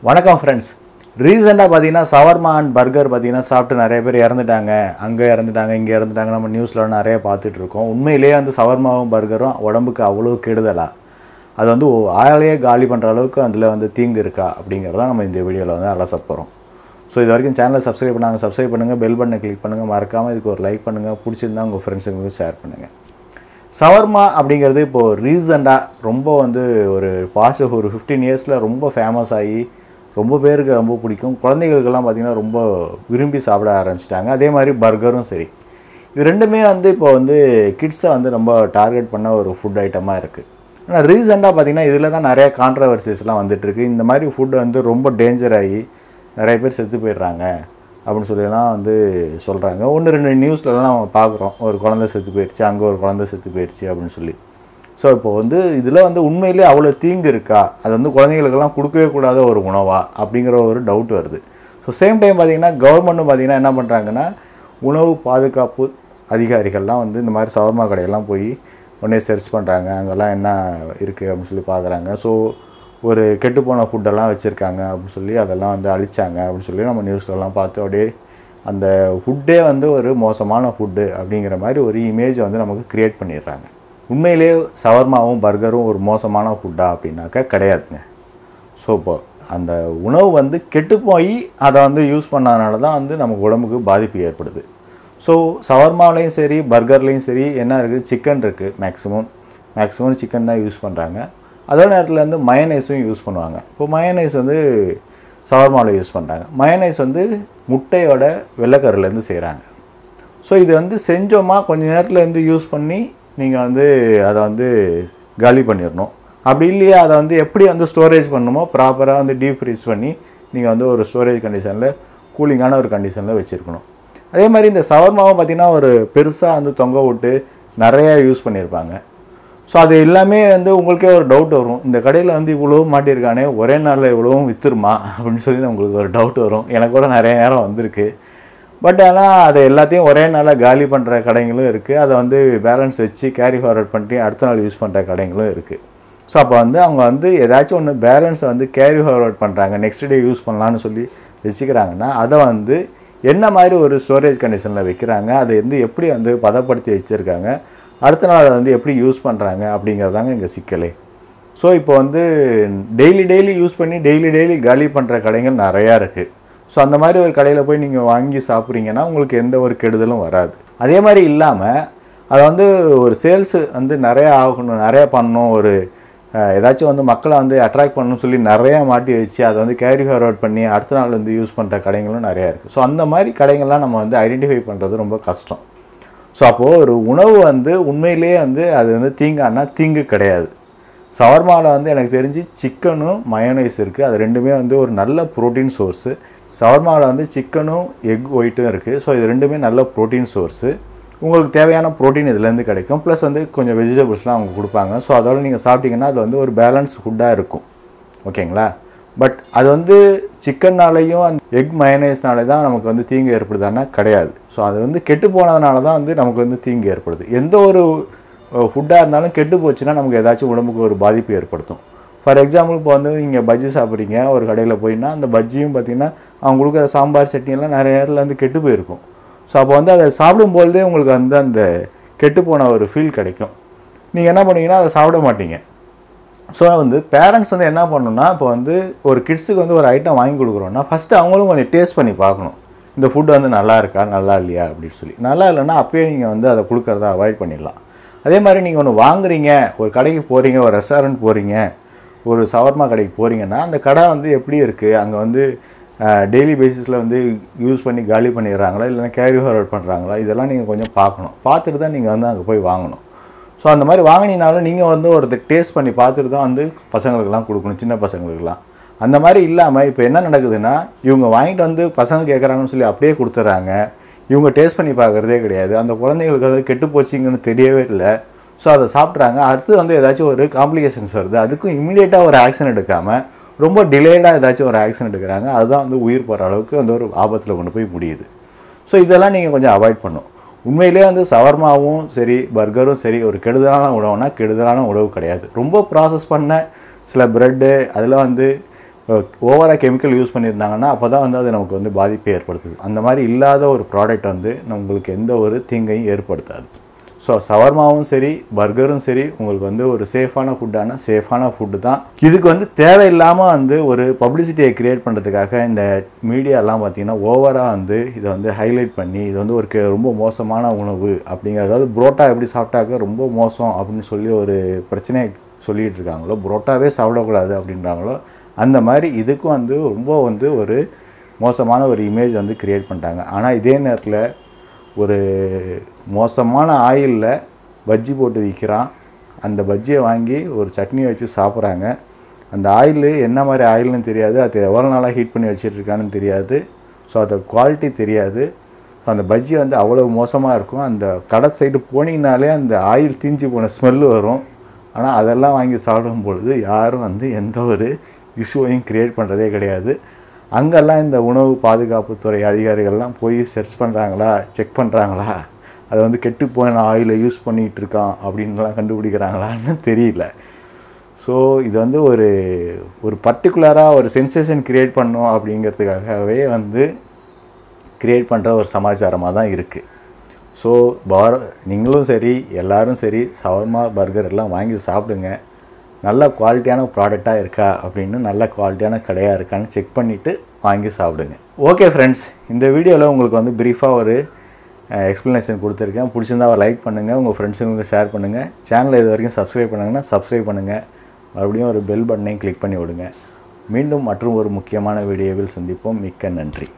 வணக்கம் ஃப்ரெண்ட்ஸ். ரீசெண்டாக பார்த்தீங்கன்னா சவர்மா அண்ட் பர்கர் பார்த்தீங்கன்னா சாப்பிட்டு நிறைய பேர் இறந்துட்டாங்க, அங்கே இறந்துட்டாங்க, இங்கே இறந்துட்டாங்க. நம்ம நியூஸில் நிறைய பார்த்துட்டு இருக்கோம். உண்மையிலேயே வந்து சவர்மாவும் பர்கரும் உடம்புக்கு அவ்வளோ கெடுதலா, அது வந்து ஆளையே காலி பண்ணுற அளவுக்கு அதில் வந்து தீங்கு இருக்கா அப்படிங்கிறத நம்ம இந்த வீடியோவில் வந்து அலச போகிறோம். ஸோ இது வரைக்கும் சேனலை சப்ஸ்கிரைப் பண்ணுங்கள், பெல் பட்டனை கிளிக் பண்ணுங்கள், மறக்காமல் இதுக்கு ஒரு லைக் பண்ணுங்கள், பிடிச்சிருந்தா உங்கள் ஃப்ரெண்ட்ஸுங்களுக்கு ஷேர் பண்ணுங்கள். சவர்மா அப்படிங்கிறது இப்போது ரீசெண்டாக ரொம்ப வந்து ஒரு பாஸ்ட் ஒரு 15 இயர்ஸில் ரொம்ப ஃபேமஸ் ஆகி ரொம்ப பேருக்கு ரொம்ப பிடிக்கும். குழந்தைகளுக்கெல்லாம் பார்த்திங்கன்னா ரொம்ப விரும்பி சாப்பிட ஆரம்பிச்சிட்டாங்க. அதே மாதிரி பர்கரும் சரி. இது ரெண்டுமே வந்து இப்போ வந்து கிட்ஸை வந்து ரொம்ப டார்கெட் பண்ண ஒரு ஃபுட் ஐட்டமாக இருக்குது. ஆனால் ரீசெண்டாக பார்த்திங்கன்னா இதில் தான் நிறையா கான்ட்ரவர்சிஸ்லாம் வந்துட்டுருக்கு. இந்த மாதிரி ஃபுட்டு வந்து ரொம்ப டேஞ்சர் ஆகி நிறைய பேர் செத்து போயிடுறாங்க அப்படின்னு சொல்லிலாம் வந்து சொல்கிறாங்க. 1-2 நியூஸ்லலாம் நம்ம பார்க்குறோம், ஒரு குழந்தை செத்து போயிடுச்சு, அங்கே ஒரு குழந்தை செத்து போயிடுச்சு அப்படின்னு சொல்லி. ஸோ இப்போ வந்து இதில் வந்து உண்மையிலே அவ்வளோ தீங்கு இருக்கா, அது வந்து குழந்தைகளுக்கெல்லாம் கொடுக்கவே கூடாத ஒரு உணவா அப்படிங்கிற ஒரு டவுட் வருது. ஸோ சேம் டைம் பார்த்திங்கன்னா கவர்மெண்ட்டும் பார்த்திங்கன்னா என்ன பண்ணுறாங்கன்னா, உணவு பாதுகாப்பு அதிகாரிகள்லாம் வந்து இந்த மாதிரி சவர்மா கடையெல்லாம் போய் உடனே சர்ச் பண்ணுறாங்க, அங்கெல்லாம் என்ன இருக்குது அப்படின்னு சொல்லி பார்க்குறாங்க. ஸோ ஒரு கெட்டுப்போன ஃபுட்டெல்லாம் வச்சுருக்காங்க அப்படின்னு சொல்லி அதெல்லாம் வந்து அழிச்சாங்க அப்படின்னு சொல்லி நம்ம நியூஸ்லலாம் பார்த்து அப்படியே அந்த ஃபுட்டே வந்து ஒரு மோசமான ஃபுட்டு அப்படிங்கிற மாதிரி ஒரு இமேஜை வந்து நமக்கு க்ரியேட் பண்ணிடுறாங்க. உண்மையிலே சவர்மாவும் பர்கரும் ஒரு மோசமான ஃபுட்டா அப்படின்னாக்கா கிடையாதுங்க. ஸோ இப்போ அந்த உணவு வந்து கெட்டு போய் அதை வந்து யூஸ் பண்ணதுனால தான் வந்து நமக்கு உடம்புக்கு பாதிப்பு ஏற்படுது. ஸோ சவர்மாவிலையும் சரி பர்கர்லேயும் சரி என்ன இருக்குது, சிக்கன் இருக்குது. மேக்ஸிமம் சிக்கன் தான் யூஸ் பண்ணுறாங்க. அதே நேரத்தில் வந்து மயனைஸும் யூஸ் பண்ணுவாங்க. இப்போ மயனைஸ் வந்து சவர்மாவில் யூஸ் பண்ணுறாங்க. மயனைஸ் வந்து முட்டையோட வெள்ளைக்கருலேருந்து செய்கிறாங்க. ஸோ இது வந்து செஞ்சோமா கொஞ்சம் நேரத்தில் வந்து யூஸ் பண்ணி நீங்கள் வந்து அதை வந்து காலி பண்ணிடணும். அப்படி இல்லையா அதை வந்து எப்படி வந்து ஸ்டோரேஜ் பண்ணணுமோ ப்ராப்பராக வந்து டீப் ஃப்ரீஸ் பண்ணி நீங்கள் வந்து ஒரு ஸ்டோரேஜ் கண்டிஷனில் கூலிங்கான ஒரு கண்டிஷனில் வச்சுருக்கணும். அதே மாதிரி இந்த சவர்மாவை பார்த்திங்கன்னா ஒரு பெருசாக வந்து தொங்க விட்டு நிறையா யூஸ் பண்ணியிருப்பாங்க. ஸோ அது எல்லாமே வந்து உங்களுக்கே ஒரு டவுட் வரும், இந்த கடையில் வந்து இவ்வளோ மாட்டியிருக்கானே, ஒரே நாளில் இவ்வளவும் விற்றுருமா அப்படின்னு சொல்லி உங்களுக்கு ஒரு டவுட் வரும். எனக்கு கூட நிறைய நேரம் வந்திருக்கு. பட் ஆனால் அதை எல்லாத்தையும் ஒரே நாளில் காலி பண்ணுற கடைங்களும் இருக்குது. அதை வந்து பேலன்ஸ் வச்சு கேரி ஃபார்வர்ட் பண்ணி அடுத்த நாள் யூஸ் பண்ணுற கடைங்களும் இருக்குது. ஸோ அப்போ வந்து அவங்க வந்து ஏதாச்சும் ஒன்று பேலன்ஸை வந்து கேரி ஃபார்வர்ட் பண்ணுறாங்க, நெக்ஸ்ட் டே யூஸ் பண்ணலான்னு சொல்லி வச்சுக்கிறாங்கன்னா அதை வந்து என்ன மாதிரி ஒரு ஸ்டோரேஜ் கண்டிஷனில் வைக்கிறாங்க, அதை வந்து எப்படி வந்து பதப்படுத்தி வச்சுருக்காங்க, அடுத்த நாள் அதை வந்து எப்படி யூஸ் பண்ணுறாங்க அப்படிங்கிறதாங்க இங்கே சிக்கலே. ஸோ இப்போ வந்து டெய்லி யூஸ் பண்ணி டெய்லி காலி பண்ணுற கடைகள் நிறையா இருக்குது. ஸோ அந்த மாதிரி ஒரு கடையில் போய் நீங்கள் வாங்கி சாப்பிட்றீங்கன்னா உங்களுக்கு எந்த ஒரு கெடுதலும் வராது. அதே மாதிரி இல்லாமல் அதை வந்து ஒரு சேல்ஸு வந்து நிறையா ஆகணும், நிறையா பண்ணணும், ஒரு ஏதாச்சும் வந்து மக்களை வந்து அட்ராக்ட் பண்ணணும்னு சொல்லி நிறையா மாட்டி வச்சு அதை வந்து கேரி ஃபார்வர்ட் பண்ணி அடுத்த நாள் வந்து யூஸ் பண்ணுற கடைகளும் நிறையா இருக்குது. ஸோ அந்த மாதிரி கடைகள்லாம் நம்ம வந்து ஐடென்டிஃபை பண்ணுறது ரொம்ப கஷ்டம். ஸோ அப்போது ஒரு உணவு வந்து உண்மையிலேயே வந்து அது வந்து தீங்கானா தீங்கு கிடையாது. சவர்மாவில் வந்து எனக்கு தெரிஞ்சு சிக்கனும் மயோனைஸ் இருக்குது. அது ரெண்டுமே வந்து ஒரு நல்ல ப்ரோட்டீன் சோர்ஸு. சவர்மாவில் வந்து சிக்கனும் எக் ஒயிட்டும் இருக்குது. ஸோ இது ரெண்டுமே நல்ல ப்ரோட்டீன் சோர்ஸு. உங்களுக்கு தேவையான ப்ரோட்டீன் இதுலேருந்து கிடைக்கும். ப்ளஸ் வந்து கொஞ்சம் வெஜிடபிள்ஸ்லாம் அவங்க கொடுப்பாங்க. ஸோ அதோட நீங்கள் சாப்பிட்டிங்கன்னா அது வந்து ஒரு பேலன்ஸ் ஃபுட்டாக இருக்கும். ஓகேங்களா? பட் அது வந்து சிக்கன்னாலேயும் அந்த எக் மயனைஸ்னாலே தான் நமக்கு வந்து தீங்கு ஏற்படுதானா கிடையாது. ஸோ அது வந்து கெட்டு போனதுனால தான் வந்து நமக்கு வந்து தீங்கு ஏற்படுது. எந்த ஒரு ஃபுட்டாக இருந்தாலும் கெட்டு போச்சுன்னா நமக்கு ஏதாச்சும் உடம்புக்கு ஒரு பாதிப்பு ஏற்படுத்தும். ஃபார் எக்ஸாம்பிள் இப்போ வந்து நீங்கள் பஜ்ஜி சாப்பிட்றீங்க ஒரு கடையில் போயின்னா, அந்த பஜ்ஜியும் பார்த்திங்கன்னா அவங்க கொடுக்குற சாம்பார் சட்னியெல்லாம் நிறைய நேரத்தில் வந்து கெட்டு போயிருக்கும். ஸோ அப்போ வந்து அதை சாப்பிடும்போதே உங்களுக்கு வந்து அந்த கெட்டு போன ஒரு ஃபீல் கிடைக்கும். நீங்கள் என்ன பண்ணுவீங்கன்னா அதை சாப்பிட மாட்டீங்க. ஸோ வந்து பேரண்ட்ஸ் வந்து என்ன பண்ணணும்னா, இப்போ வந்து ஒரு கிட்ஸுக்கு வந்து ஒரு ஐட்டம் வாங்கி கொடுக்குறோன்னா ஃபஸ்ட்டு அவங்களும் கொஞ்சம் டேஸ்ட் பண்ணி பார்க்கணும், இந்த ஃபுட்டு வந்து நல்லா இருக்கா நல்லா இல்லையா அப்படின்னு சொல்லி. நல்லா இல்லைன்னா அப்போயே நீங்கள் வந்து அதை கொடுக்குறத அவாய்ட் பண்ணிடலாம். அதே மாதிரி நீங்கள் ஒன்று வாங்குறீங்க, ஒரு கடைக்கு போகிறீங்க, ஒரு ரெஸ்டாரண்ட் போகிறீங்க, ஒரு சவர்மா கடைக்கு போகிறீங்கன்னா அந்த கடை வந்து எப்படி இருக்குது, அங்கே வந்து டெய்லி பேசிஸில் வந்து யூஸ் பண்ணி காலி பண்ணிடுறாங்களா இல்லைனா கேரி ஃபார்வர்ட் பண்ணுறாங்களா, இதெல்லாம் நீங்கள் கொஞ்சம் பார்க்கணும். பார்த்துட்டு தான் நீங்கள் வந்து அங்கே போய் வாங்கணும். ஸோ அந்த மாதிரி வாங்கினீங்கனாலும் நீங்கள் வந்து ஒருத்தர் டேஸ்ட் பண்ணி பார்த்துட்டு தான் வந்து பசங்களுக்கெல்லாம் கொடுக்கணும், சின்ன பசங்களுக்கெல்லாம். அந்த மாதிரி இல்லாமல் இப்போ என்ன நடக்குதுன்னா, இவங்க வாங்கிட்டு வந்து பசங்க கேட்குறாங்கன்னு சொல்லி அப்படியே கொடுத்துட்றாங்க. இவங்க டேஸ்ட் பண்ணி பார்க்குறதே கிடையாது. அந்த குழந்தைங்களுக்கு அது கெட்டு போச்சிங்கன்னு தெரியவே இல்லை. ஸோ அதை சாப்பிட்றாங்க. அடுத்து வந்து ஏதாச்சும் ஒரு காம்ப்ளிகேஷன்ஸ் வருது. அதுக்கும் இமீடியட்டாக ஒரு ஆக்ஷன் எடுக்காமல் ரொம்ப டிலேடாக ஏதாச்சும் ஒரு ஆக்ஷன் எடுக்கிறாங்க. அதுதான் வந்து உயிர் போகிற அளவுக்கு வந்து ஒரு ஆபத்தில் கொண்டு போய் முடியுது. ஸோ இதெல்லாம் நீங்கள் கொஞ்சம் அவாய்ட் பண்ணணும். உண்மையிலே வந்து சவர்மாவும் சரி பர்கரும் சரி ஒரு கெடுதலான உணவுனா கெடுதலான உணவு கிடையாது. ரொம்ப ப்ராசஸ் பண்ண சில ப்ரெட்டு அதில் வந்து ஓவராக கெமிக்கல் யூஸ் பண்ணியிருந்தாங்கன்னா அப்போ தான் வந்து அது நமக்கு வந்து பாதிப்பை ஏற்படுத்துது. அந்த மாதிரி இல்லாத ஒரு ப்ராடக்ட் வந்து நம்மளுக்கு எந்த ஒரு தீங்கையும் ஏற்படுத்தாது. ஸோ ஷவர்மாவும் சரி பர்கரும் சரி உங்களுக்கு வந்து ஒரு சேஃபான ஃபுட்டு தான். இதுக்கு வந்து தேவையில்லாமல் வந்து ஒரு பப்ளிசிட்டியை க்ரியேட் பண்ணுறதுக்காக இந்த மீடியாலாம் பார்த்திங்கன்னா ஓவராக வந்து இதை வந்து ஹைலைட் பண்ணி இது வந்து ஒரு ரொம்ப மோசமான உணவு அப்படிங்கிறது, அதாவது புரோட்டா எப்படி சாப்பிட்டாக்க ரொம்ப மோசம் அப்படின்னு சொல்லி ஒரு பிரச்சனையை சொல்லிகிட்டு இருக்காங்களோ, புரோட்டாவே சாப்பிடக்கூடாது அப்படின்றாங்களோ, அந்த மாதிரி இதுக்கும் வந்து ரொம்ப வந்து ஒரு மோசமான ஒரு இமேஜ் வந்து க்ரியேட் பண்ணிட்டாங்க. ஆனால் இதே நேரத்தில் ஒரு மோசமான ஆயிலில் பஜ்ஜி போட்டு விற்கிறான். அந்த பஜ்ஜியை வாங்கி ஒரு சட்னி வச்சு சாப்பிட்றாங்க. அந்த ஆயில் என்ன மாதிரி ஆயில்னு தெரியாது, அது எவ்வளோ நாளாக ஹீட் பண்ணி வச்சுட்ருக்கான்னு தெரியாது. ஸோ அதோட குவாலிட்டி தெரியாது. ஸோ அந்த பஜ்ஜி வந்து அவ்வளோ மோசமாக இருக்கும். அந்த கடை சைடு போனீங்கனாலே அந்த ஆயில் தீஞ்சு போன ஸ்மெல்லு வரும். ஆனால் அதெல்லாம் வாங்கி சாப்பிடும் பொழுது யாரும் வந்து எந்த ஒரு இஷ்யூவையும் க்ரியேட் பண்ணுறதே கிடையாது. அங்கெல்லாம் இந்த உணவு பாதுகாப்புத்துறை அதிகாரிகள்லாம் போய் சர்ச் பண்ணுறாங்களா, செக் பண்ணுறாங்களா, அதை வந்து கெட்டு போன ஆயிலை யூஸ் பண்ணிகிட்டு இருக்கான் அப்படின்லாம் கண்டுபிடிக்கிறாங்களான்னு தெரியல. ஸோ இது வந்து ஒரு பர்டிகுலராக ஒரு சென்சேஷன் க்ரியேட் பண்ணோம் அப்படிங்கிறதுக்காகவே வந்து க்ரியேட் பண்ணுற ஒரு சமாச்சாரமாக தான் இருக்குது. ஸோ நீங்களும் சரி எல்லோரும் சரி ஷவர்மா பர்கர் எல்லாம் வாங்கி சாப்பிடுங்க. நல்ல குவாலிட்டியான ப்ராடக்டாக இருக்கா அப்படின்னு, நல்ல குவாலிட்டியான கடையாக இருக்கான்னு செக் பண்ணிவிட்டு வாங்கி சாப்பிடுங்க. ஓகே ஃப்ரெண்ட்ஸ், இந்த வீடியோவில் உங்களுக்கு வந்து ப்ரீஃபாக ஒரு எக்ஸ்ப்ளனேஷன் கொடுத்துருக்கேன். பிடிச்சிருந்தா லைக் பண்ணுங்கள், உங்கள் ஃப்ரெண்ட்ஸுங்களுக்கு ஷேர் பண்ணுங்கள். சேனலை இது வரைக்கும் சப்ஸ்கிரைப் பண்ணுங்கன்னா சப்ஸ்கிரைப் பண்ணுங்கள். மறுபடியும் ஒரு பெல் பட்டனையும் கிளிக் பண்ணி விடுங்க. மீண்டும் மற்றும் ஒரு முக்கியமான வீடியோவில் சந்திப்போம். மிக்க நன்றி.